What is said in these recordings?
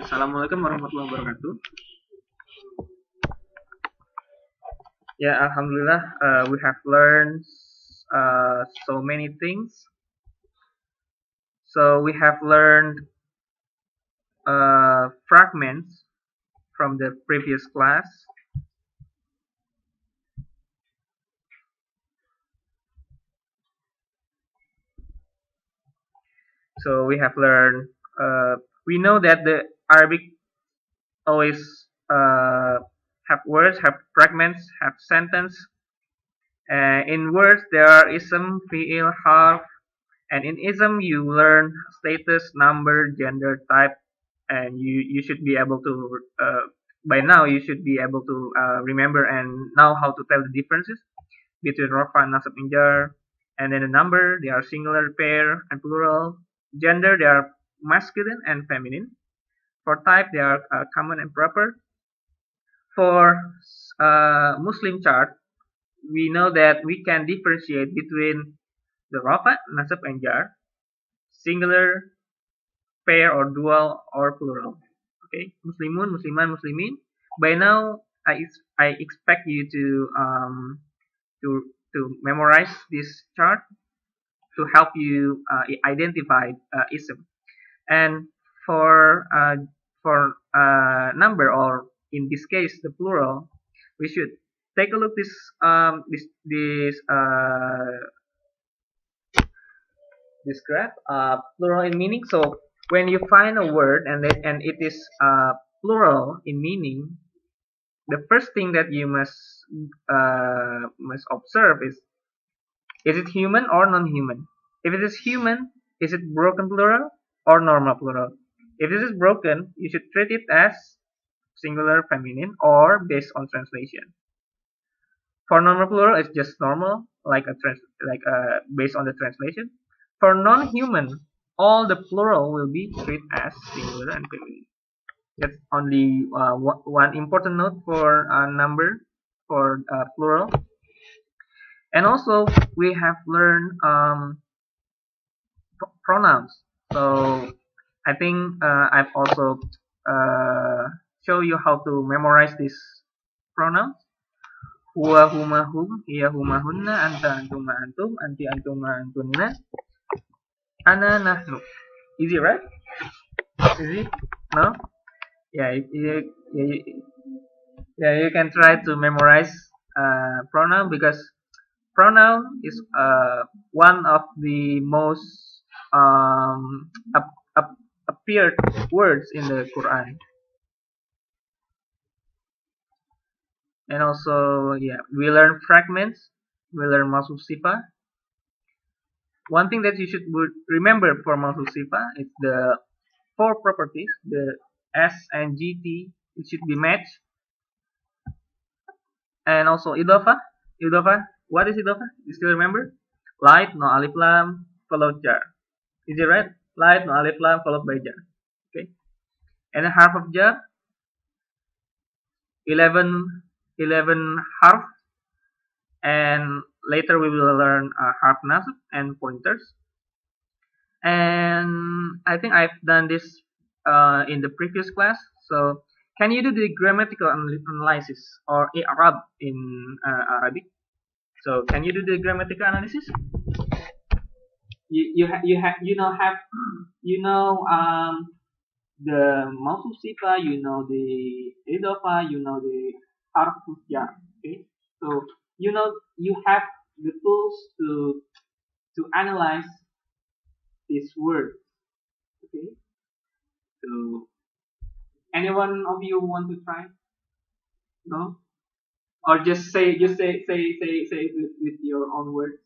Assalamualaikum warahmatullahi wabarakatuh. Yeah, Alhamdulillah, we have learned so many things. So we have learned fragments from the previous class. So we have learned. We know that the Arabic always have words, have fragments, have sentence. In words, there are ism, fi'il, harf, and in ism you learn status, number, gender, type, and you should be able to by now you should be able to remember and know how to tell the differences between rafa, nasab, and jar. And then the number, they are singular, pair, and plural. Gender, they are masculine and feminine. For type, they are common and proper. For Muslim chart, we know that we can differentiate between the rafa, nasab, and jar, singular, pair or dual or plural. Okay, Muslimun, Musliman, Muslimin. By now, I expect you to memorize this chart to help you identify ism. And for number, or in this case the plural, we should take a look this graph, plural in meaning. So when you find a word and it is plural in meaning, the first thing that you must observe is it human or non-human? If it is human, is it broken plural or normal plural? If this is broken, you should treat it as singular, feminine, or based on translation. For normal plural, it's just normal, like based on the translation. For non-human, all the plural will be treated as singular and feminine. That's only one important note for number, for plural. And also, we have learned pronouns. So I think I've also show you how to memorize these pronouns. Huwa, huma, hum, hiya, huma, hunna, anta, antuma, antum, anti, antuma, antunna, ana, nahnu. Easy, right? Easy? No? Yeah, you can try to memorize pronoun, because pronoun is one of the most appeared words in the Quran. And also, yeah, we learn fragments, we learn Mawsoof Sifaah. One thing that you should remember for Mawsoof Sifaah is the four properties, the S and GT, it should be matched. And also Idafah. Idafah, what is Idafah? You still remember? Light, no alif lam, followed jar. Is it right? Light, no alif lam, followed by jar. Okay. And the Harf of Jarr, 11 harf, and later we will learn Harf NASB and pointers. And I think I've done this in the previous class. So can you do the grammatical analysis, or i'rab in Arabic? So can you do the grammatical analysis? You know the Mawsoof Sifaah, you know the Idafah, you know the Harf of Jarr. Okay, so you have the tools to analyze this word. Okay, so anyone of you want to try? No, or just say it with your own words.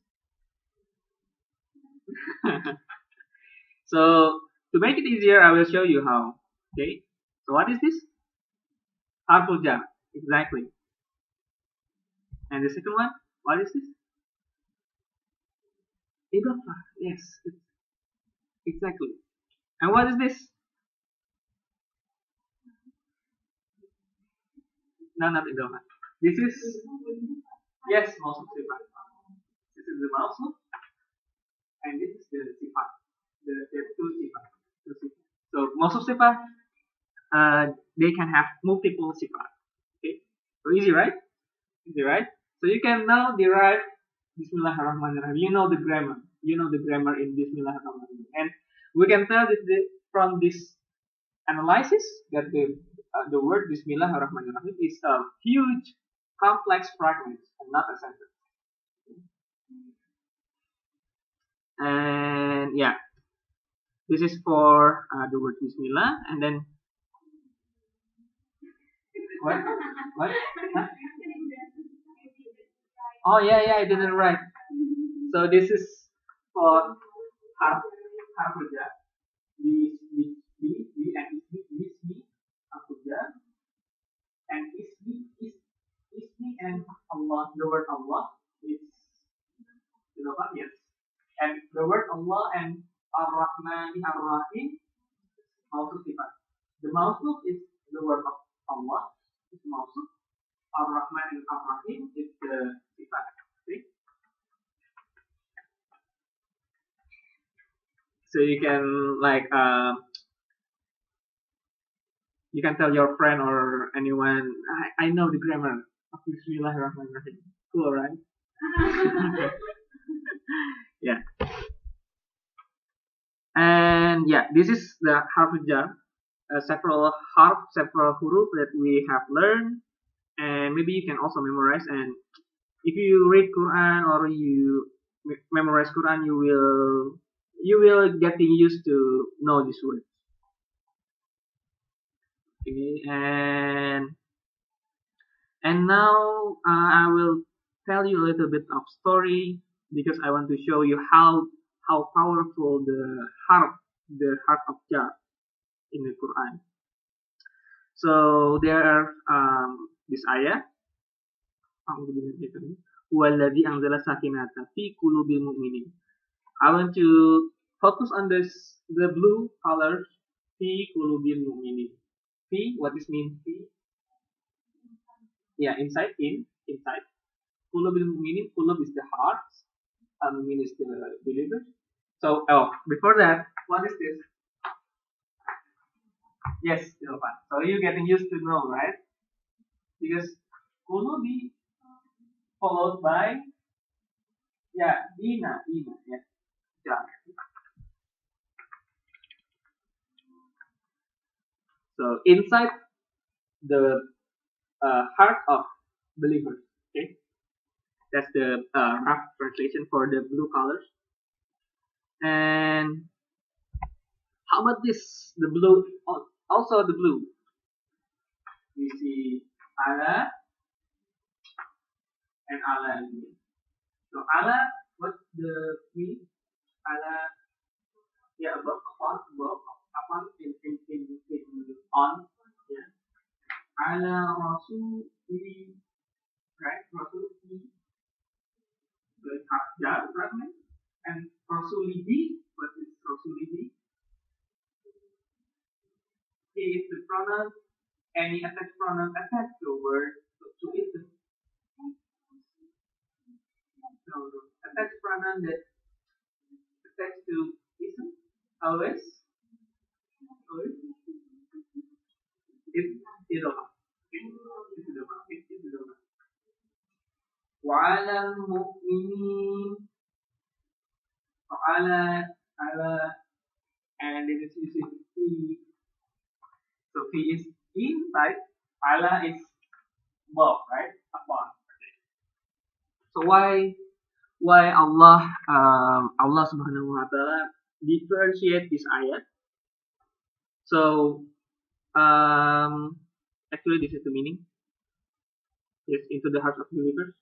So to make it easier, I will show you how. Okay, so what is this? Harf of Jarr, exactly. And the second one, what is this? Idafah, yes, exactly. And what is this? No, not Idafah. This is, yes, Mawsoof Sifaah. This is the Mawsoof, and this is the Sifaah. The two Sifaah. So Mawsoof Sifaah, they can have multiple sifat. Okay, so easy, right? Easy, right? So you can now derive Bismillahirrahmanirrahim. You know the grammar. You know the grammar in Bismillahirrahmanirrahim, and we can tell that from this analysis that the word Bismillahirrahmanirrahim is a huge, complex fragment and not a sentence. And yeah, this is for the word Bismillah, and then what? What? Huh? Oh yeah, I didn't write. So this is for Harf of Jarr. B and ismi, Harf of Jarr, and ismi and Allah. The word Allah is Idafah, yes. And the word Allah and Ar-Rahman Ar-Rahim Mawsoof Sifaah. The Mawsoof is the word of Allah, is Mawsoof. Ar-Rahman and Ar-Rahim is the Sifaah. See? So you can you can tell your friend or anyone, I know the grammar of Bismillahirrahmanirrahim. Cool, right? Yeah. And yeah, this is the Harf of Jarr. Several huruf that we have learned, and maybe you can also memorize. And if you read Quran or you memorize Quran, you will getting used to know this word. Okay, and now I will tell you a little bit of story because I want to show you how powerful the Harf of Jarr in the Quran. So there are this ayah. Huwallazi anzala sakinata fi qulubil mu'minin. I want to focus on the blue color fi qulubil mu'minin. Fi, what is mean fi? Yeah, inside. Qulubil mu'minin, qulub is the heart, mu'min is the believer. So before that, what is this? Yes, Idafah. So you're getting used to know, right? Because qulubi followed by ina, yeah. Jarr. So inside the heart of believers. Okay, that's the rough translation for the blue colors. And how about this? The blue, also the blue. We see Allah and Allah again. So Allah, what's the meaning? Allah, above, upon, in on, yeah. Allah Rasul, right? Rasul, the Harf of Jarr fragment, and Rasulihi, what is Rasulihi? He is the pronoun, any attached pronoun attached to a word, to it. No, attached pronoun that attached to ism, always. It's Idafah. It's Idafah. وعلى المؤمنين على and this is using P. So P is inside, Allah is above, right? Upon. So why Allah Subhanahu wa Taala differentiate this ayat? So actually this is the meaning. Yes, into the hearts of believers,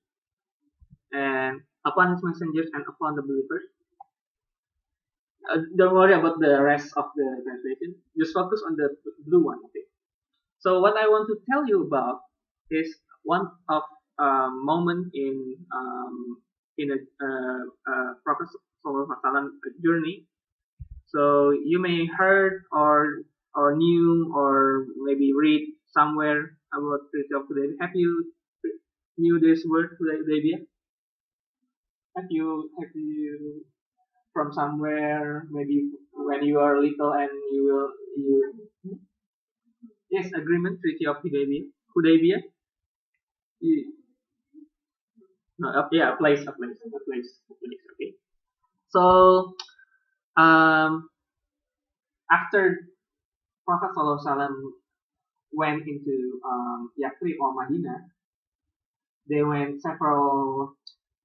and upon his messengers and upon the believers. Don't worry about the rest of the translation. Just focus on the blue one. Okay. So what I want to tell you about is one of moment in a Prophet Sallallahu journey. So you may heard or knew or maybe read somewhere about the Treaty of Hudaybiyah. Have you knew this word Hudaybiyah? Have you from somewhere, maybe when you are little and Yes, agreement, Treaty of Hudaybiyah. No, yeah, a place. Okay. So after Prophet ﷺ went into Yathrib or Madinah, they went several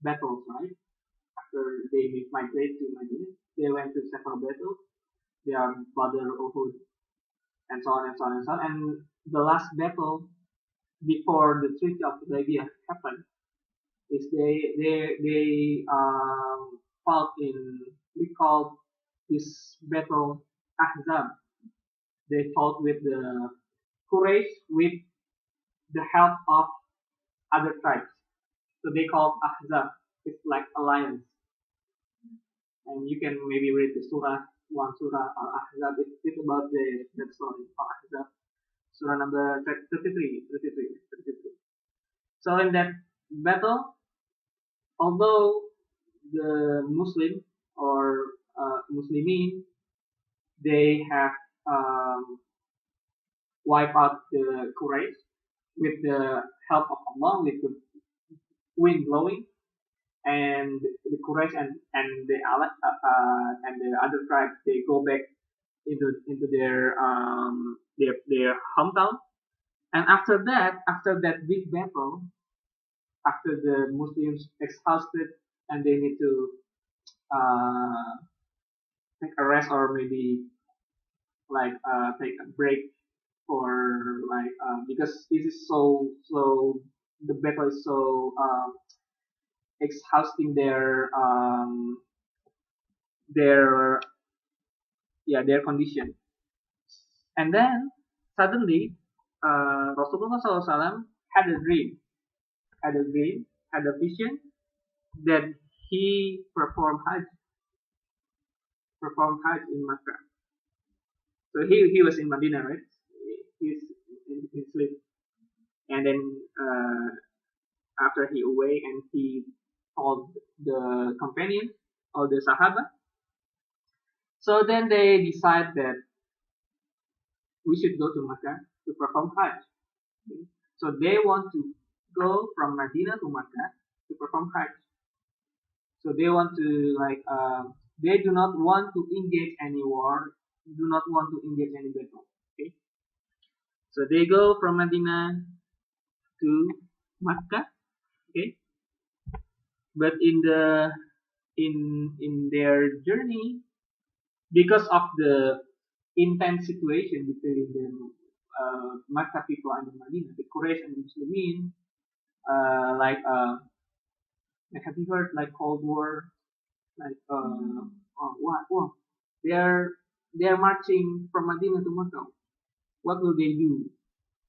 battles, right? After they migrated to Madinah, they went to several battles. They are Badr, Uhud, and so on and so on and so on. And the last battle before the Treaty of Hudaybiyah happened is they fought in, we call this battle Ahzab. They fought with the Quraysh with the help of other tribes. So they call Ahzab. It's like alliance. And you can maybe read the one surah Ahzab. It's about that story of Ahzab. Surah number 33. So in that battle, although the Muslim or Muslimin, they have wiped out the Quraysh with the help of Allah, with the wind blowing, and the Quraysh and the other tribes, they go back into their hometown. And after that big battle, after the Muslims exhausted and they need to take a rest or maybe like take a break for like because this is so the battle is so exhausting their their condition. And then suddenly Rasulullah SAW had a dream, had a vision that he performed Hajj in Makkah. So he was in Medina, right? He's in sleep, and then after he awake and he told the companion or the Sahaba. So then they decide that we should go to Makkah to perform Hajj. Okay? So they want to go from Medina to Makkah to perform Hajj. So they want to they do not want to engage any war, do not want to engage any battle. Okay. So they go from Medina to Makkah. Okay. But in their journey, because of the intense situation between the Makkah people and the Medina, the Quraysh and the Muslimin, have you heard like Cold War? Like what? They are marching from Medina to Makkah. What will they do?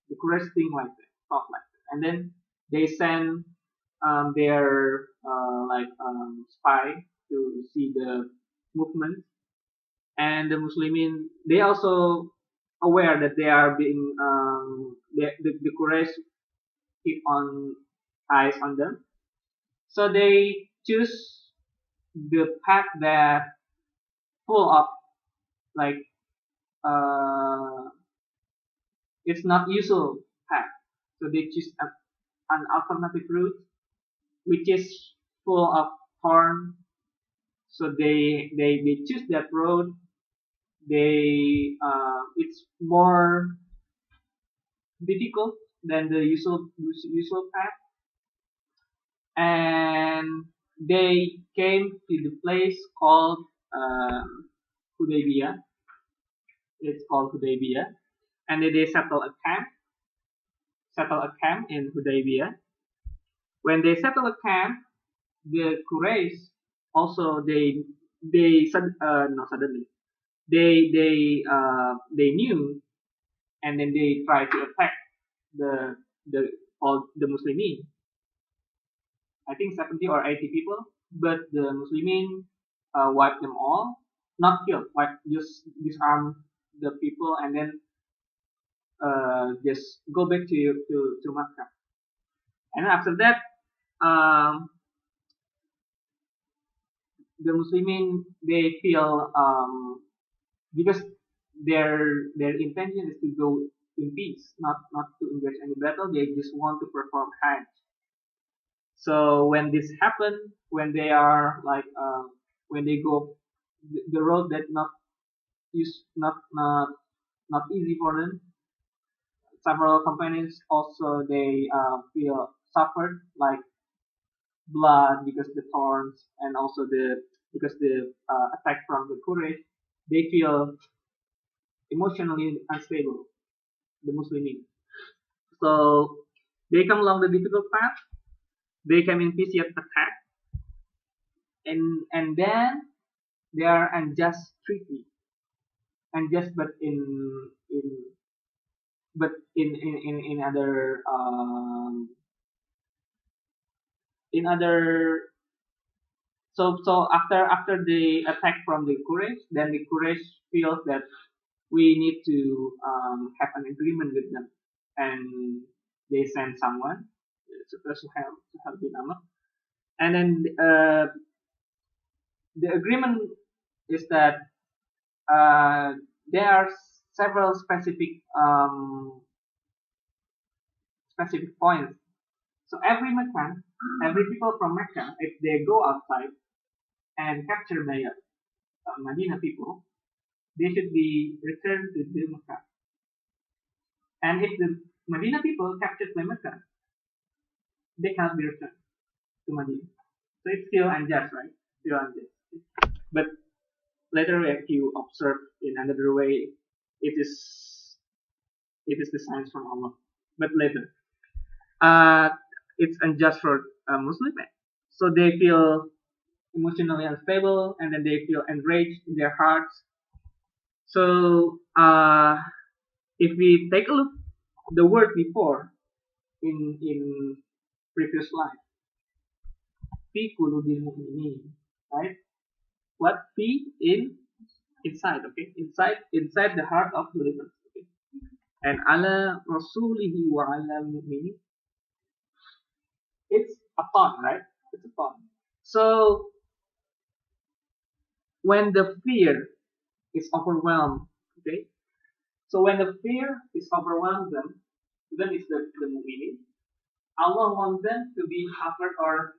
The Quraysh thing like that, talk like that, and then they send their spy to see the movement, and the Muslimin, they also aware that they are being the Quraysh keep on eyes on them, so they choose the path that full of like it's not usual path, so they choose an alternative route which is full of thorn. So they choose that road. It's more difficult than the usual path, and they came to the place called Hudaybiyah. It's called Hudaybiyah, and then they settle a camp in Hudaybiyah. When they settle a camp, the Quraysh also not suddenly they knew, and then they tried to attack the Muslimin. I think 70 or 80 people, but the Muslimin wiped them all, not killed, just disarm the people and then just go back to Makkah. And after that, the Muslimin, they feel because their intention is to go in peace, not to engage any battle. They just want to perform Hajj. So when this happen, when they are like when they go the road that not easy for them. Several companies also they feel suffered like blood because the thorns and also the because the attack from the Quraysh. They feel emotionally unstable, the Muslimin. So they come along the difficult path. They come in peace yet attack, and then they are unjust treaty, unjust but in other in other so after the attack from the Quraysh, then the Quraysh feels that we need to have an agreement with them, and they send someone supposed to help bin Amr, and then the agreement is that there are several specific points. So every people from Mecca, if they go outside and capture Medina people, they should be returned to the Mecca. And if the Medina people captured by Mecca, they cannot be returned to Medina. So it's still unjust, right? Still unjust. But later, if you observe in another way, it is the signs from Allah. But later, it's unjust for Muslim men. So they feel emotionally unstable, and then they feel enraged in their hearts. So if we take a look the word before in previous slide, fi qulubil mu'minin, right? What fi inside, okay? Inside the heart of believers, okay? And ala rasulihi wa ala mu'minin, it's upon, right? It's upon. So when the fear is overwhelmed, okay? So when the fear is overwhelmed them, then it's the mu'minin. Allah wants them to be covered or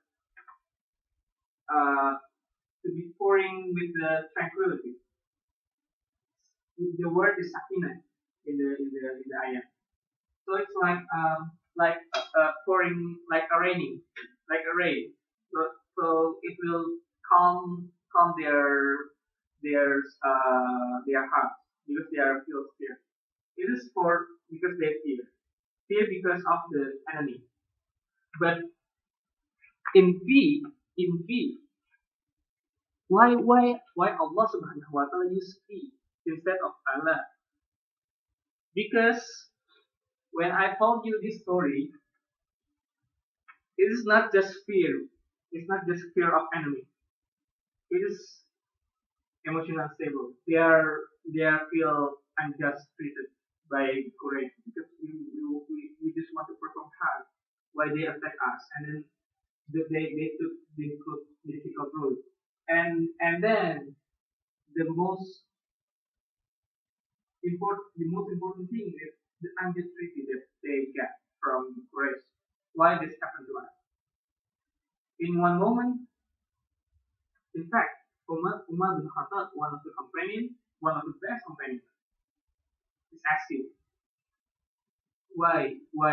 to be pouring with the tranquility. The word is sakinah in the ayah. So it's like pouring like a rain. So it will calm their hearts because they are feel scared. It is for because they fear because of the enemy. But in V, why Allah Subhanahu wa Taala use V instead of Allah? Because when I told you this story, it is not just fear. It's not just fear of enemy. It is emotional stable. They feel unjust treated by Quraysh because we just want to perform hard. Why they attack us, and then they took the difficult road, and then the most important thing is the unjust treaty that they get from Quraysh. Why this happened to us? In one moment, in fact, Umar bin Khattab, one of the best companions, is asking, why we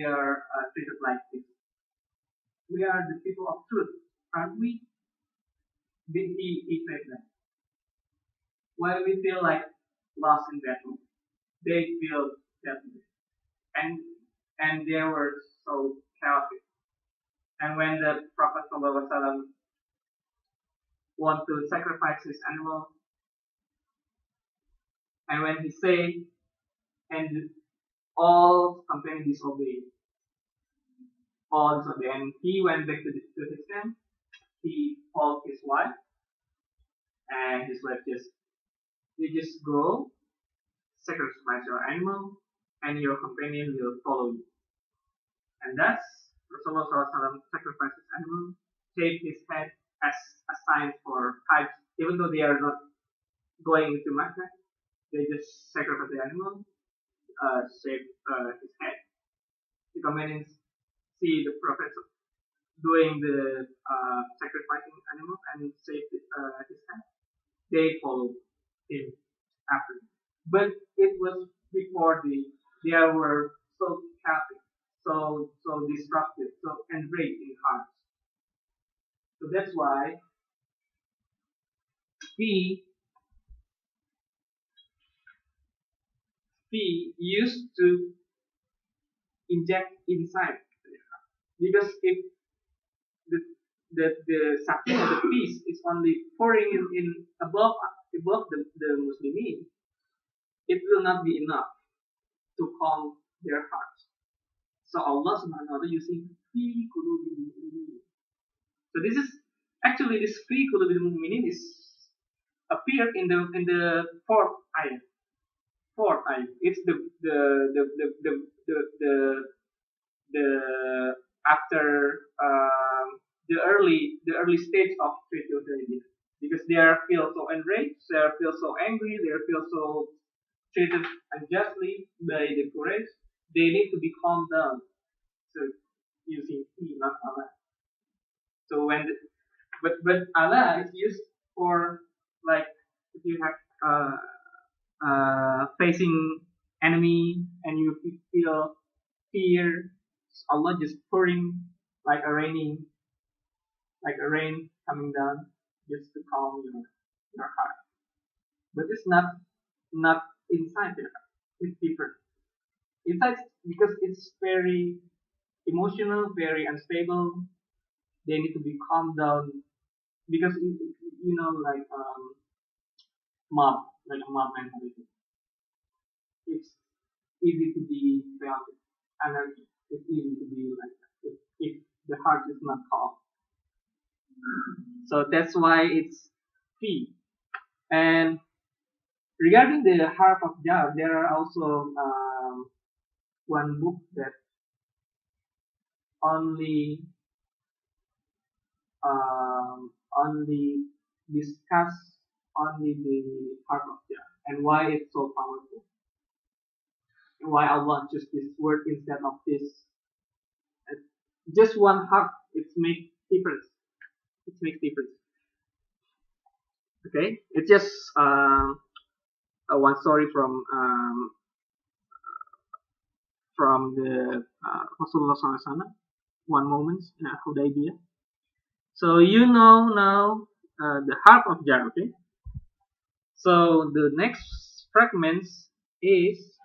are treated like this? We are the people of truth, aren't we? Did he said that? Why we feel like lost in battle? They feel that, and they were so chaotic. And when the Prophet ﷺ want to sacrifice his animal, and when he said, and all companions disobeyed, and he went back to his camp. He called his wife, and his wife you just go sacrifice your animal, and your companion will follow you. And thus, Rasulullah SAW sacrificed his animal, shaved his head as a sign for Hajj, even though they are not going into Mecca. They just sacrifice the animal, shave his head. The companions see the prophet doing the sacrificing animal and save his head. They follow him after. But it was before they were so chaotic, so disruptive, so enraged in heart. So that's why we used to inject inside, because if the the suction of the peace is only pouring in above the Muslimin, it will not be enough to calm their hearts. So Allah Subhanahu wa Taala using fi qulubil mu'minin. So this is actually this fi qulubil mu'minin is appeared in the fourth ayah. Fourth ayah. It's the after the early stage of spiritual religion, because they are feel so enraged, they are feel so angry, they are feel so treated unjustly by the Quraysh. They need to be calmed down. So using he, not Allah. So but Allah is used for, like, if you have facing enemy and you feel fear, Allah just pouring like a rain coming down just to calm your heart. But it's not inside your heart. It's different. Inside, because it's very emotional, very unstable. They need to be calmed down, because like like a mob mentality. It's easy to be chaotic, energy. It's easy to be like that if the heart is not calm. So that's why it's P. And regarding the Harf of Jarr, there are also one book that only discuss only the Harf of Jarr and why it's so powerful, and why Allah chose this word instead of this. Just one harf, it makes difference. It makes difference. Okay, it's just one story from the Rasulullah SAW, one moment in Hudaybiyah. So you know now the Harf of Jarr. Okay, so the next fragments is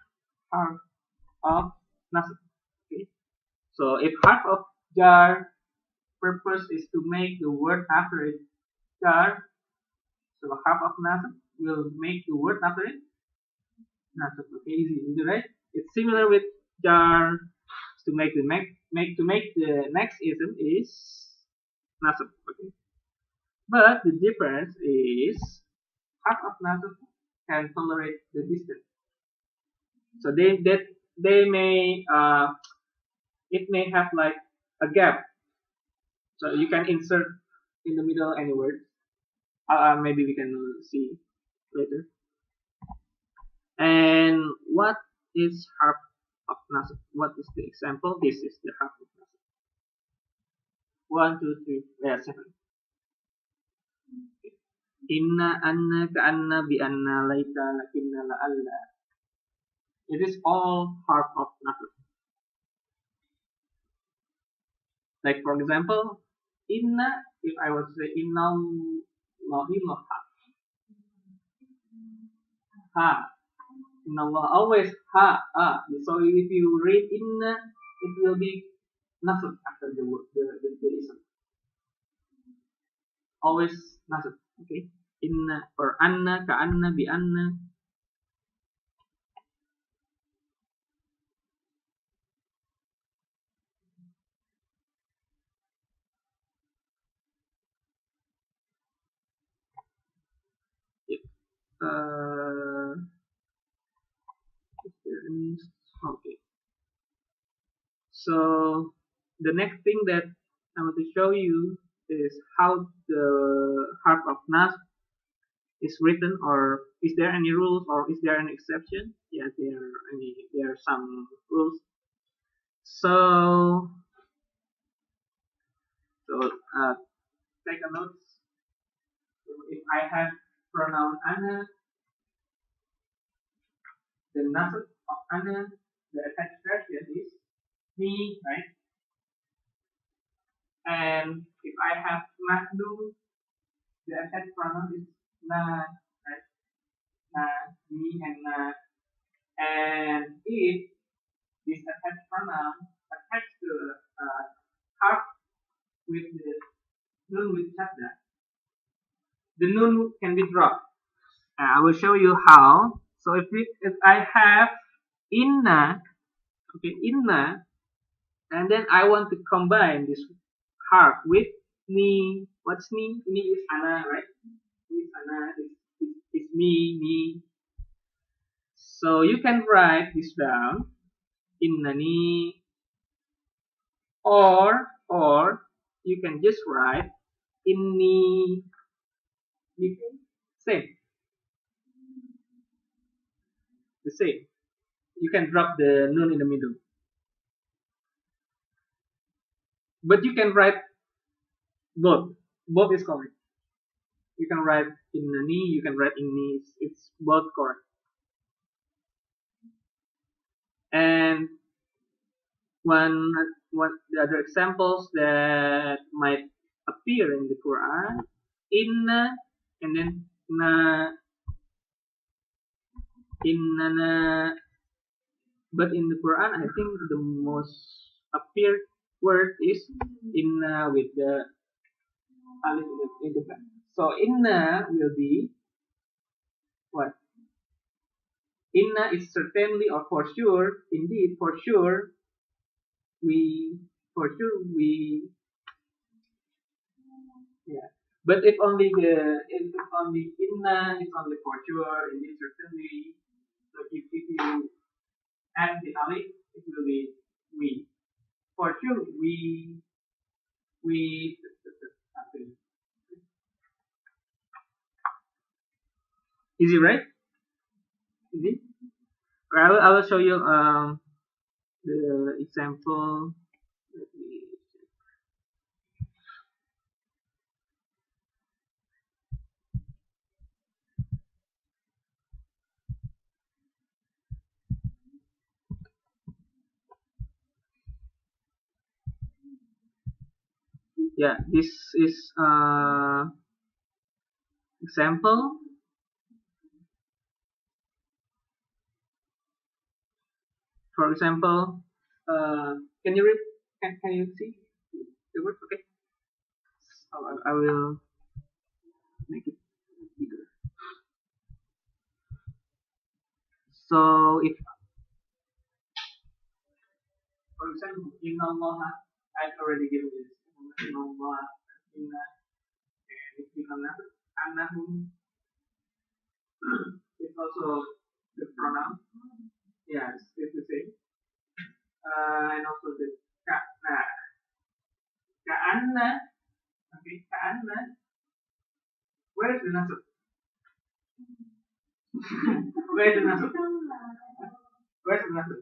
Harf of NASB. Okay, so if Harf of Jarr purpose is to make the word after it Jarr, so Harf of NASB will make the word after it NASB. Okay, easy, right? It's similar with Jarr. To make the next ism is NASB. Okay, but the difference is Harf of NASB can tolerate the distance. So they may it may have like a gap, so you can insert in the middle any word. Maybe we can see later. And what is Harf of NASB? What is the example? This is the Harf of NASB. 1, 2, 3, 7. Inna, anna, ka'anna, bi'anna, laita, lakinna, la'alla. It is all Harf of NASB. Like for example, inna, if I was to say inna Allahi ha. Ha. Inna Allah, always ha, So if you read inna, it will be NASB after the word, the ism. Always NASB. Okay. Inna or anna, ka'anna, bi'anna. Okay. So the next thing that I want to show you is how the Harf of NASB is written, or is there any rules, or is there an exception? Yeah, there are some rules. So take a note. So if I have pronoun ana, the nasab of ana, the attached version is me, right? And if I have nahnu, the attached pronoun is na, right? Na, me, and na. And if this attached pronoun attached to harf with the nun with shadda, the nun can be dropped. I will show you how. So if I have inna, okay, inna, and then I want to combine this harf with ni. What's ni? Ni is ana, right? Ni is ana. Is me. So you can write this down, innani, or you can just write inni. You can same, the same. You can drop the nun in the middle, but you can write both. Both is correct. You can write innani, you can write inni. It's both correct. And one the other examples that might appear in the Quran, inna, and then na, innana. But in the Quran, I think the most appeared word is inna with the alif in the back. So inna will be what? Inna is certainly, or for sure, indeed, for sure, we, yeah. But if only inna is only for sure, indeed, certainly. So if you add the alif, it will be we. For sure, we. Easy, right? Easy. I will show you the example. Let me yeah, this is example. For example, can you read? Can you see the word? Okay. So I will make it bigger. So if, for example, in Allah, I've already given this. In Allah, inna, and if you annahum, it's also the pronoun. Yeah, it's the same. And also the ka'anna. Okay, ka'anna. Where is the nasab? Where is the nasab? Where's the nasab?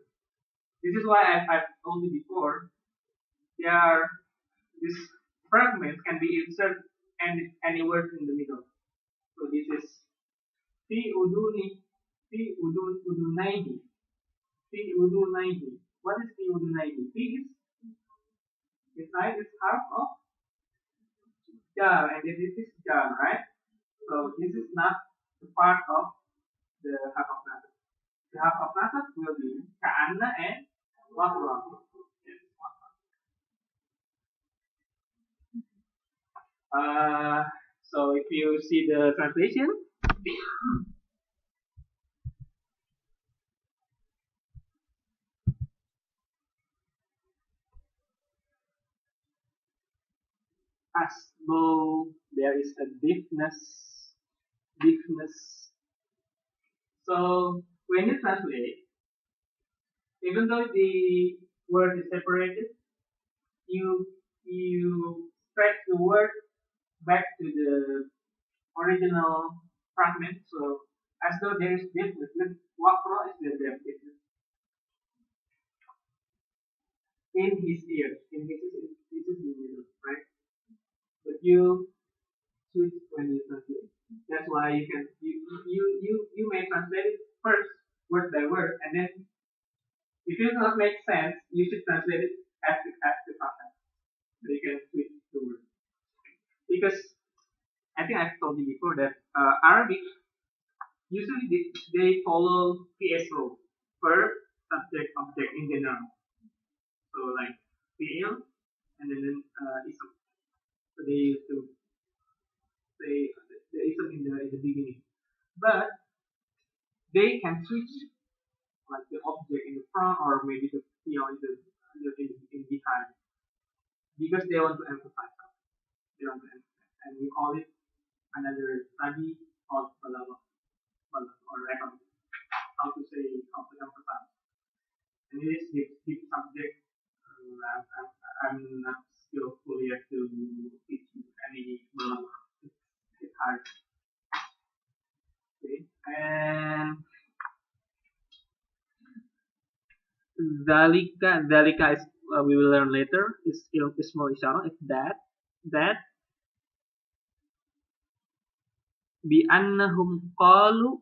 This is why I've told you before. This fragment can be inserted any word in the middle. So this is fi udunaihi. What is fi udunaihi? Fi is inside is harf of Jarr, and this is Jarr, right? So this is not the part of the Harf of NASB. The Harf of NASB will be ka'anna and waqra. So if you see the translation, as though there is a deafness. So when you translate, even though the word is separated, you stretch the word back to the original fragment. So as though there is depth, with waqra is the depth. It is in his ear. In his ear, this is the middle, right? But you switch when you translate. That's why you may translate it first word by word, and then if it does not make sense, you should translate it as the context. So you can switch the word. Because I think I've told you before that Arabic usually they follow PSO, verb, subject, object in general. So like fi'il and then ism. So they used to say the ism in the beginning, but they can switch like the object in the front or maybe the fi'il in behind because they want to emphasize something. They want to emphasize, and we call it another study called balagh or record. How to emphasize. And it is deep subject. I'm not skillful yet to teach any balagh. It's hard. Okay. And Dalika is we will learn later. Is ismul isyarah. It's that bi annahum qalu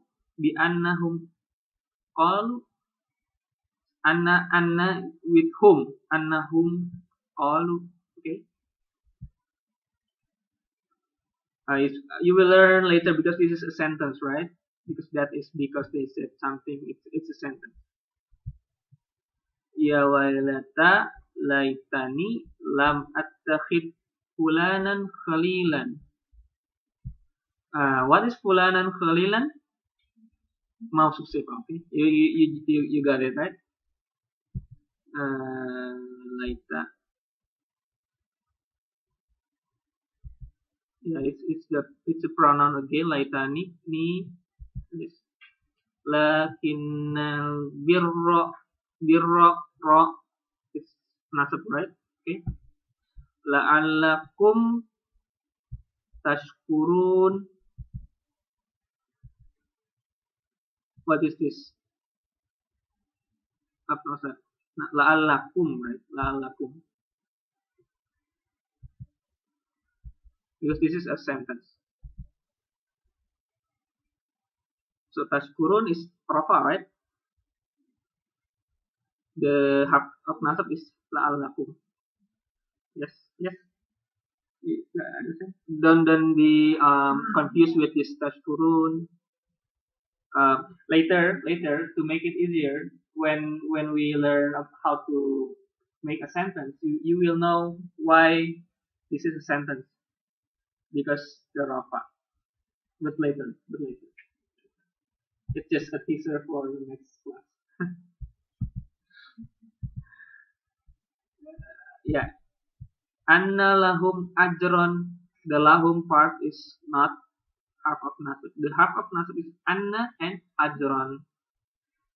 anna with whom annahum qalu. Okay. You will learn later because this is a sentence, right? Because that is because they said something. It's a sentence. Ya wailata laitani lam attakhid fulanan khalilan. What is fulanan khalilan? Mawsoof Sifaah. Okay, you got it right. Laita. Yeah, it's a pronoun again. Laitani ni. Lakinnal birra ro is nasab, right? Okay. La'allakum tashkurun. What is this? Apa? La'allakum, right? La'allakum. Because this is a sentence. So tashkurun is rafa, right? The harf of nasab is la'allakum. Yes. Don't be confused with this tashkurun. Later to make it easier, when we learn how to make a sentence, you will know why this is a sentence, because the rafa. But later. It's just a teaser for the next class. Yeah. Anna lahum ajron. The lahum part is not harf of nasab. The harf of nasab is anna and ajron.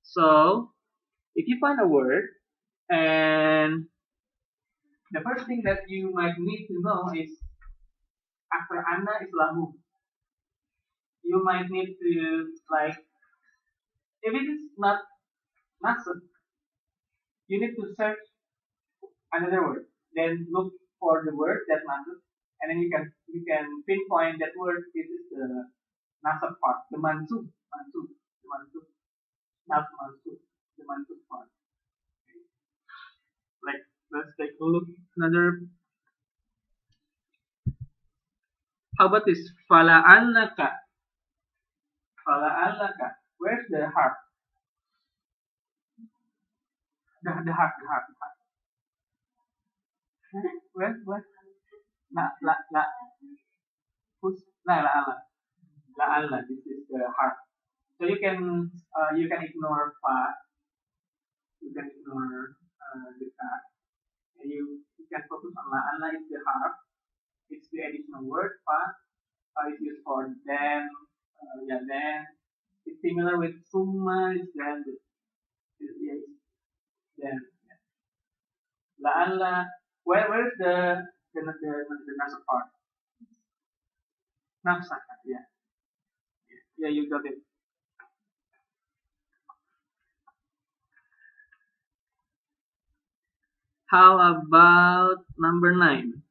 So if you find a word, and the first thing that you might need to know is after anna is lahum. You might need to, like, if it is not nasab, you need to search another word. Then look for the word that nasab, and then you can pinpoint that word. This is the nasab part, the mansub, not mansub, the mansub part. Okay. Like, let's take a look. Another. How about this? Fala'allaka. Where's the harf? The harf. Where? La. Who's la. This is the harf. So you can ignore fa. You can ignore the ka. And you can focus on la. La is the harf. It's the additional word. Fa is used for then. Then. It's similar with summa. Is then. Then. La'alla. Where's the nasab part? Nafsaka, yeah. Yeah, you got it. How about number 9?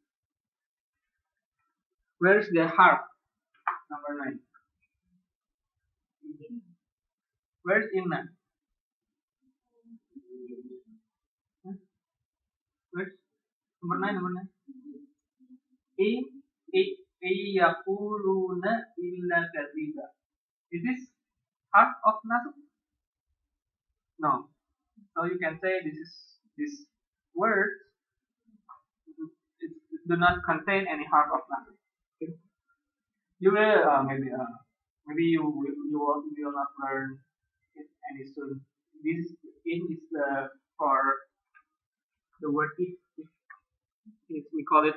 Where's the harf? Number 9. Where's inna? Huh? Where's number 9? Number 9. Yaquluna illa kadhiba. Is this harf of nasb? No. So you can say this word it do not contain any harf of nasb. Okay. You will maybe you will not learn it any soon. This in is the for the word if we call it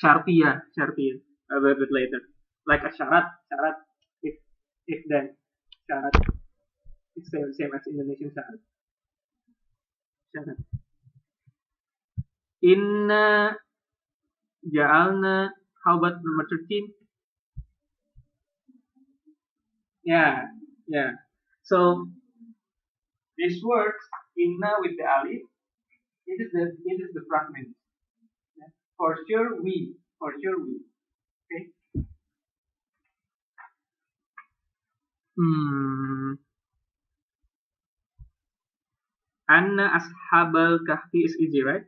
syartiyah a little bit later, like a syarat if then syarat. It's same as Indonesian syarat. Inna ja'alna. How about number 13? Yeah. So this word inna with the alif, it is the fragment. Yeah. For sure we. Okay. Anna ashabal kahfi is easy, right?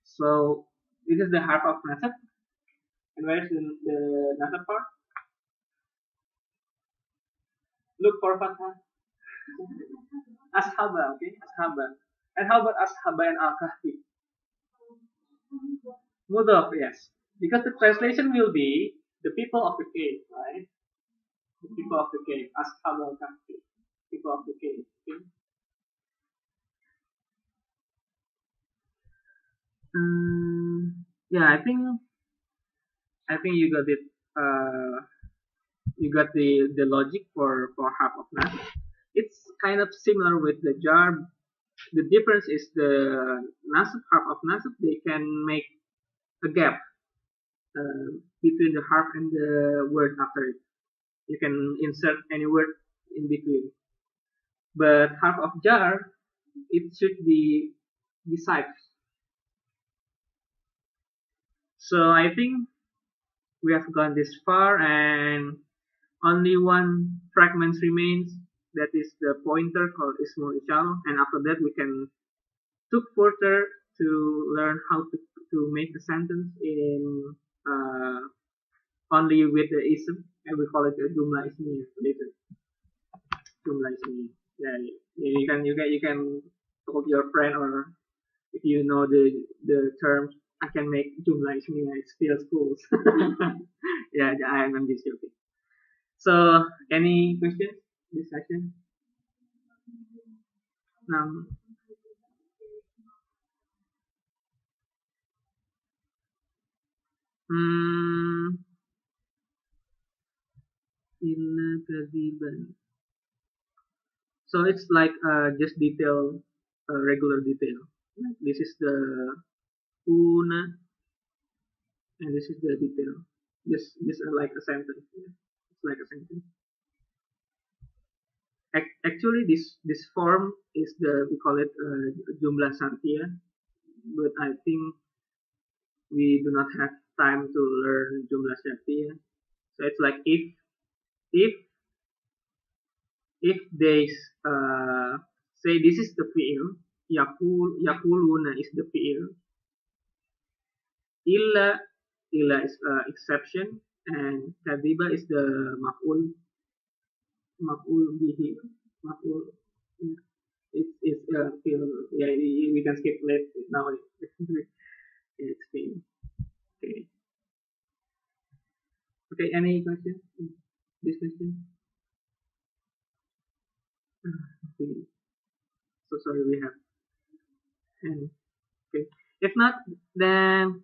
So this is the harf of nasab. And where is the nasab part? Look for fathah. Ashaba, okay? Ashaba. And how about ashaba and al-kahfi? Mudaf, yes. Because the translation will be the people of the cave, right? The people of the cave. Ashab al-kahfi. People of the cave. Okay? Yeah, I think you got it. You got the logic for Harf of NASB. It's kind of similar with the Jarr. The difference is the Harf of NASB, they can make a gap between the harf and the word after it. You can insert any word in between. But Harf of Jarr, it should be besides. So I think we have gone this far, and only one fragment remains. That is the pointer called Ismul Ishal, and after that we can look further to learn how to make a sentence in only with the ism, and we call it a jumlah ismiyah later. Jumlah ismiyah. Yeah, you can talk to your friend, or if you know the terms, I can make jumlah ismiyah. It's still schools. Yeah, I'm just joking. So, any questions this session? Inna kadiban. So it's like just detail, regular detail. Like this is the una, and this is the detail. Just like a sentence. Yeah. It's like a sentence. Actually, this form is we call it jumlah syartiyah, but I think we do not have time to learn jumlah syartiyah. So it's like if they say this is the fi'il, yaquluna is the fi'il, illa is exception, and kadiba is the maf'ul bihi, maf'ul. It's fi'il. Yeah, we can skip it now. It's fi'il. Okay, any questions? This question? So sorry, we have. And okay, if not, then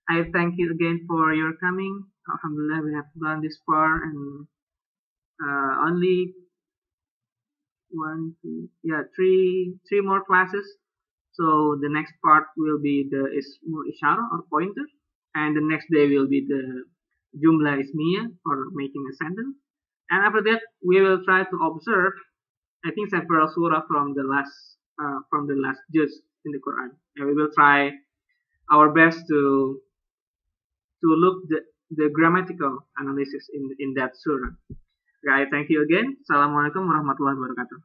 I thank you again for your coming. Alhamdulillah, we have gone this far, and only three more classes. So the next part will be the Ismul Ishara or pointer, and the next day will be the Jumlah Ismiyah or making a sentence, And after that, we will try to observe, I think, several surah from the last juz in the Quran, and we will try our best to look the grammatical analysis in that surah. Right, thank you again. Assalamualaikum warahmatullahi wabarakatuh.